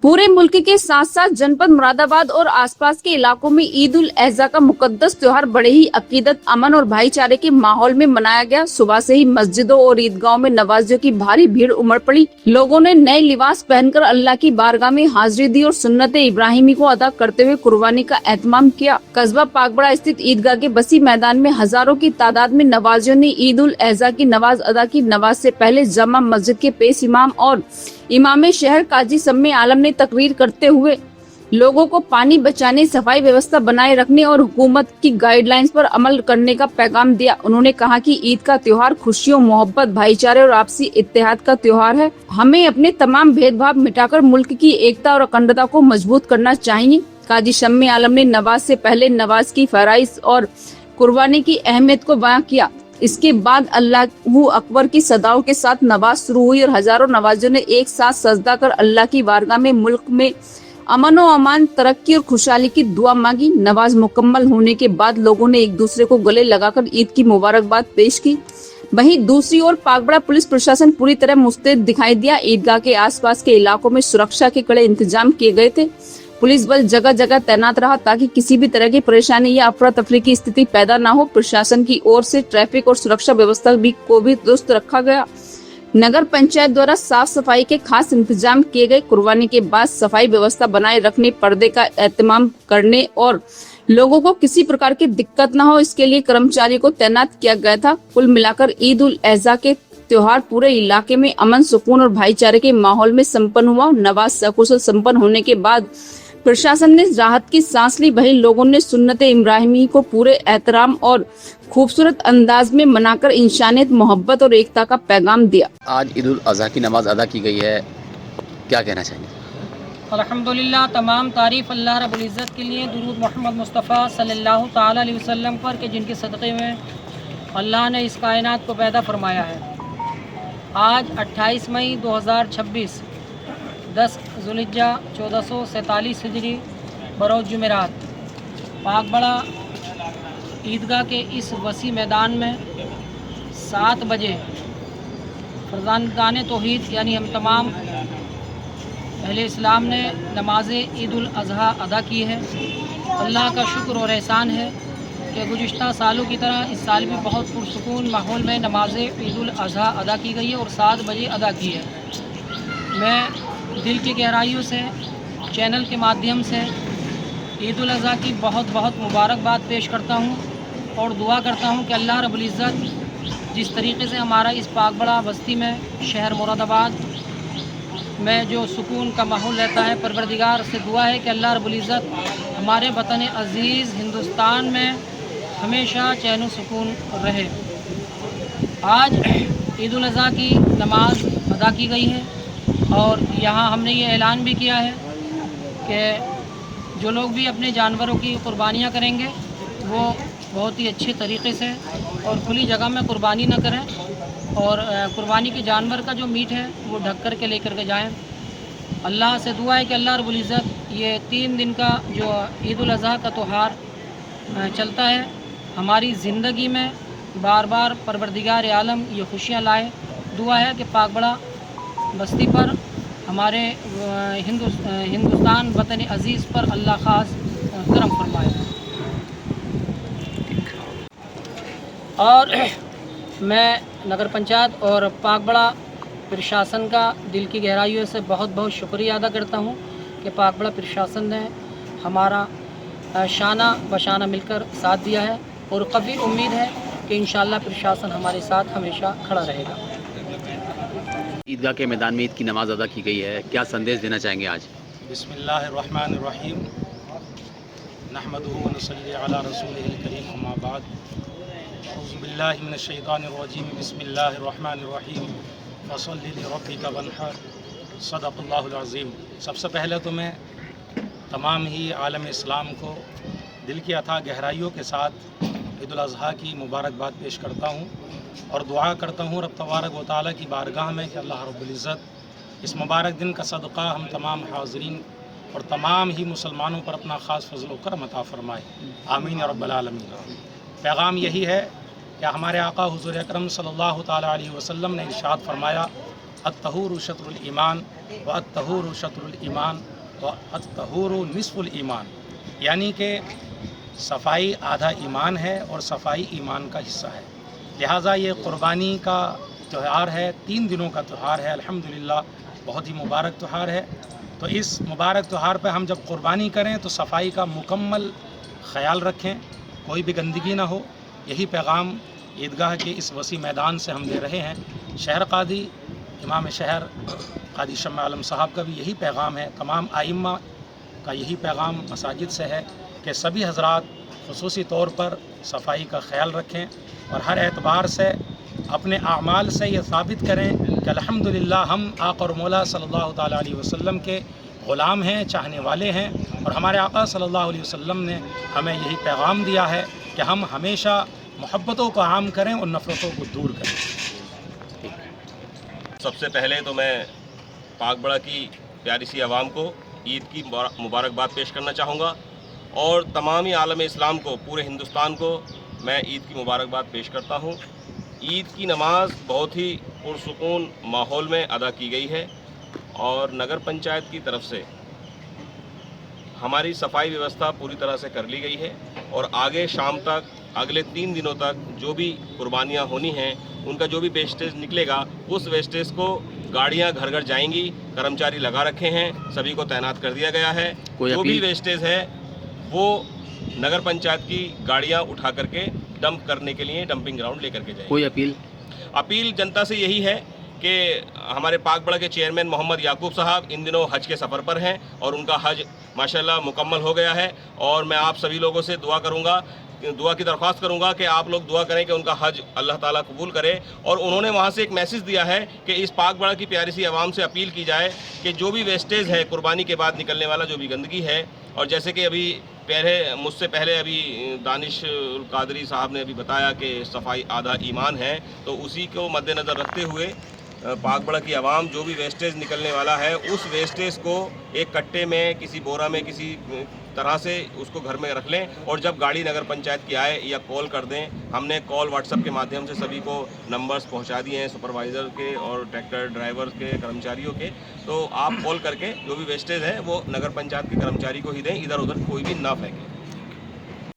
पूरे मुल्क के साथ साथ जनपद मुरादाबाद और आसपास के इलाकों में ईद उल अजहा का मुकद्दस त्योहार बड़े ही अकीदत, अमन और भाईचारे के माहौल में मनाया गया। सुबह से ही मस्जिदों और ईदगाहों में नमाजियों की भारी भीड़ उमड़ पड़ी। लोगों ने नए लिबास पहनकर अल्लाह की बारगाह में हाजिरी दी और सुन्नत इब्राहिमी को अदा करते हुए कुर्बानी का एहतमाम किया। कस्बा पाकबड़ा स्थित ईदगाह के बसी मैदान में हजारों की तादाद में नमाजियों ने ईद उल अजहा की नमाज अदा की। नमाज से पहले जामा मस्जिद के पेश इमाम और इमाम शहर काजी सम्मे आलम ने तकरीर करते हुए लोगों को पानी बचाने, सफाई व्यवस्था बनाए रखने और हुकूमत की गाइडलाइंस पर अमल करने का पैगाम दिया। उन्होंने कहा कि ईद का त्योहार खुशियों, मोहब्बत, भाईचारे और आपसी इत्तेहाद का त्योहार है। हमें अपने तमाम भेदभाव मिटाकर मुल्क की एकता और अखंडता को मजबूत करना चाहिए। काजी शम्मे आलम ने नमाज से पहले नमाज की फराइज और कुर्बानी की अहमियत को बयां किया। इसके बाद अल्लाहू अकबर की सदाओं के साथ नमाज शुरू हुई और हजारों नमाजियों ने एक साथ सजदा कर अल्लाह की बारगाह में मुल्क में अमन और अमान, तरक्की और खुशहाली की दुआ मांगी। नमाज मुकम्मल होने के बाद लोगों ने एक दूसरे को गले लगाकर ईद की मुबारकबाद पेश की। वहीं दूसरी ओर पाकबड़ा पुलिस प्रशासन पूरी तरह मुस्तैद दिखाई दिया। ईदगाह के आसपास के इलाकों में सुरक्षा के कड़े इंतजाम किए गए थे। पुलिस बल जगह जगह तैनात रहा ताकि किसी भी तरह की परेशानी या अफरा तफरी की स्थिति पैदा न हो। प्रशासन की ओर से ट्रैफिक और सुरक्षा व्यवस्था को भी दुरुस्त रखा गया। नगर पंचायत द्वारा साफ सफाई के खास इंतजाम किए गए। कुर्बानी के बाद सफाई व्यवस्था बनाए रखने, पर्दे का एहतमाम करने और लोगों को किसी प्रकार की दिक्कत न हो, इसके लिए कर्मचारियों को तैनात किया गया था। कुल मिलाकर ईद उल अजहा के त्योहार पूरे इलाके में अमन, सुकून और भाईचारे के माहौल में संपन्न हुआ। नमाज सकुशल संपन्न होने के बाद प्रशासन ने राहत की सांस ली। वहीं लोगों ने सुन्नत इब्राहिमी को पूरे एहतराम और खूबसूरत अंदाज में मनाकर इंसानियत, मोहब्बत और एकता का पैगाम दिया। आज ईद उल अजहा की नमाज अदा की गई है, क्या कहना चाहेंगे? अल्हम्दुलिल्लाह, तमाम तारीफ़ अल्लाह रब्बुल इज़्ज़त के लिए। दुरूद मोहम्मद मुस्तफ़ा सल्लल्लाहु ताला अलैहि वसल्लम पर के जिनके सदक़े में अल्लाह ने इस कायनात को पैदा फरमाया है। आज 28 मई 2026 10 ज़ुल्हिज्जा 1447 हिजरी बरोज़ जुमेरात, पाकबड़ा ईदगाह के इस वसी मैदान में 7 बजे फरज़ानदान तौहीद यानी हम तमाम अहले इस्लाम ने नमाज ईद उल अजहा अदा की है। अल्लाह का शुक्र और एहसान है कि गुज़िश्ता सालों की तरह इस साल भी बहुत पुरसुकून माहौल में नमाज ईद उल अजहा अदा की गई है और 7 बजे अदा की है। मैं दिल की गहराइयों से चैनल के माध्यम से ईद उल अजहा की बहुत बहुत मुबारकबाद पेश करता हूँ और दुआ करता हूँ कि अल्लाह रब्बुल इज़्ज़त जिस तरीके से हमारा इस पाकबड़ा बस्ती में, शहर मुरादाबाद में जो सुकून का माहौल रहता है, परवरदिगार से दुआ है कि अल्लाह रब्बुल इज़्ज़त हमारे वतन अज़ीज़ हिंदुस्तान में हमेशा चैन व सुकून रहे। आज ईद उल अजहा की नमाज अदा की गई है और यहाँ हमने ये ऐलान भी किया है कि जो लोग भी अपने जानवरों की कुर्बानियाँ करेंगे वो बहुत ही अच्छे तरीक़े से और खुली जगह में कुर्बानी न करें और कुर्बानी के जानवर का जो मीट है वो ढक कर के लेकर के जाएं। अल्लाह से दुआ है कि अल्लाह रब्बुल इज़्ज़त ये 3 दिन का जो ईद उल अजहा का त्यौहार चलता है, हमारी ज़िंदगी में बार बार परवरदिगार आलम ये खुशियाँ लाए। दुआ है कि पाकबड़ा बस्ती पर हमारे हिंदुस्तान वतन अज़ीज़ पर अल्लाह ख़ास करम फरमाए। और मैं नगर पंचायत और पाकबड़ा प्रशासन का दिल की गहराइयों से बहुत बहुत शुक्रिया अदा करता हूँ कि पाकबड़ा प्रशासन ने हमारा शाना बशाना मिलकर साथ दिया है और काफ़ी उम्मीद है कि इंशाअल्लाह प्रशासन हमारे साथ हमेशा खड़ा रहेगा। ईदगाह के मैदान में ईद की नमाज अदा की गई है, क्या संदेश देना चाहेंगे आज? बिस्मिल्लाहिर्रहमानिर्रहीम, नहमदुहु व नसल्ली अला रसूलिहिल करीम, अम्मा बाद, औज़ु बिल्लाहि मिनश शैतानिर्रजीम, बिस्मिल्लाहिर्रहमानिर्रहीम, फसल्लि लिरब्बिका वन्हर, सदक़ल्लाहुल अज़ीम। सबसे पहले तो मैं तमाम ही आलम इस्लाम को दिल की अथाह गहराइयों के साथ ईद उल अज़हा की मुबारकबाद पेश करता हूँ और दुआ करता हूँ रब तबारक व तआला की बारगाह में कि अल्लाह रब्बुल इज़्ज़त इस मुबारक दिन का सदक़ा हम तमाम हाज़रीन और तमाम ही मुसलमानों पर अपना ख़ास फज़ल व करम अता फ़रमाए, आमीन या रब्बल आलमीन। पैगाम यही है कि हमारे आका हुज़ूर अकरम सल्लल्लाहु ताला अलैहि वसल्लम ने इरशाद फरमाया अत्तहूरु शत्रुल ईमान व अत्तहूरु शत्रुल ईमान व अत्तहूरु निस्फुल ईमान, यानी कि सफाई आधा ईमान है और सफाई ईमान का हिस्सा है। लिहाजा ये क़ुरबानी का त्यौहार है, 3 दिनों का त्यौहार है। अल्हम्दुलिल्लाह बहुत ही मुबारक त्यौहार है। तो इस मुबारक त्यौहार पर हम जब क़ुरबानी करें तो सफाई का मुकम्मल ख़याल रखें, कोई भी गंदगी ना हो। यही पैगाम ईदगाह के इस वसी मैदान से हम दे रहे हैं। शहर कादी इमाम शहर कादी शम्मा आलम साहब का भी यही पैगाम है, तमाम आइम्मा का यही पैगाम मसाजिद से है कि सभी हजरात खुसूसी तौर पर सफाई का ख्याल रखें और हर एतबार से अपने आमाल से ये साबित करें कि अल्हम्दुलिल्लाह हम आका और मौला सल्लल्लाहु ताला अलैहि वसल्लम के ग़ुलाम हैं, चाहने वाले हैं। और हमारे आका सल्लल्लाहु अलैहि वसल्लम ने हमें यही पैगाम दिया है कि हम हमेशा मोहब्बतों को आम करें और नफ़रतों को दूर करें। सबसे पहले तो मैं पाकबड़ा की प्यारी सी आवाम को ईद की मुबारकबाद पेश करना चाहूँगा और तमामी आलम इस्लाम को, पूरे हिंदुस्तान को मैं ईद की मुबारकबाद पेश करता हूँ। ईद की नमाज बहुत ही पुरसुकून माहौल में अदा की गई है और नगर पंचायत की तरफ से हमारी सफाई व्यवस्था पूरी तरह से कर ली गई है और आगे शाम तक, अगले 3 दिनों तक जो भी कुर्बानियाँ होनी हैं, उनका जो भी वेस्टेज निकलेगा, उस वेस्टेज को गाड़ियाँ घर घर जाएंगी। कर्मचारी लगा रखे हैं, सभी को तैनात कर दिया गया है। जो भी वेस्टेज है वो नगर पंचायत की गाड़ियाँ उठा करके डंप करने के लिए डंपिंग ग्राउंड लेकर के जाएंगे। कोई अपील जनता से यही है कि हमारे पाकबड़ा के चेयरमैन मोहम्मद याकूब साहब इन दिनों हज के सफ़र पर हैं और उनका हज माशाल्लाह मुकम्मल हो गया है और मैं आप सभी लोगों से दुआ की दरख्वास्त करूंगा कि आप लोग दुआ करें कि उनका हज अल्लाह ताला कबूल करे। और उन्होंने वहां से एक मैसेज दिया है कि इस पाकबड़ा की प्यारी सी आवाम से अपील की जाए कि जो भी वेस्टेज है, कुर्बानी के बाद निकलने वाला जो भी गंदगी है, और जैसे कि अभी मुझसे पहले अभी दानिश कादरी साहब ने अभी बताया कि सफाई आधा ईमान है, तो उसी को मद्देनज़र रखते हुए पाकबड़ा की आवाम जो भी वेस्टेज निकलने वाला है उस वेस्टेज को एक कट्टे में, किसी बोरा में, किसी तरह से उसको घर में रख लें और जब गाड़ी नगर पंचायत की आए या कॉल कर दें। हमने कॉल व्हाट्सएप के माध्यम से सभी को नंबर्स पहुंचा दिए हैं, सुपरवाइज़र के और ट्रैक्टर ड्राइवर के, कर्मचारियों के। तो आप कॉल करके जो भी वेस्टेज है वो नगर पंचायत के कर्मचारी को ही दें, इधर उधर कोई भी ना फेंकें।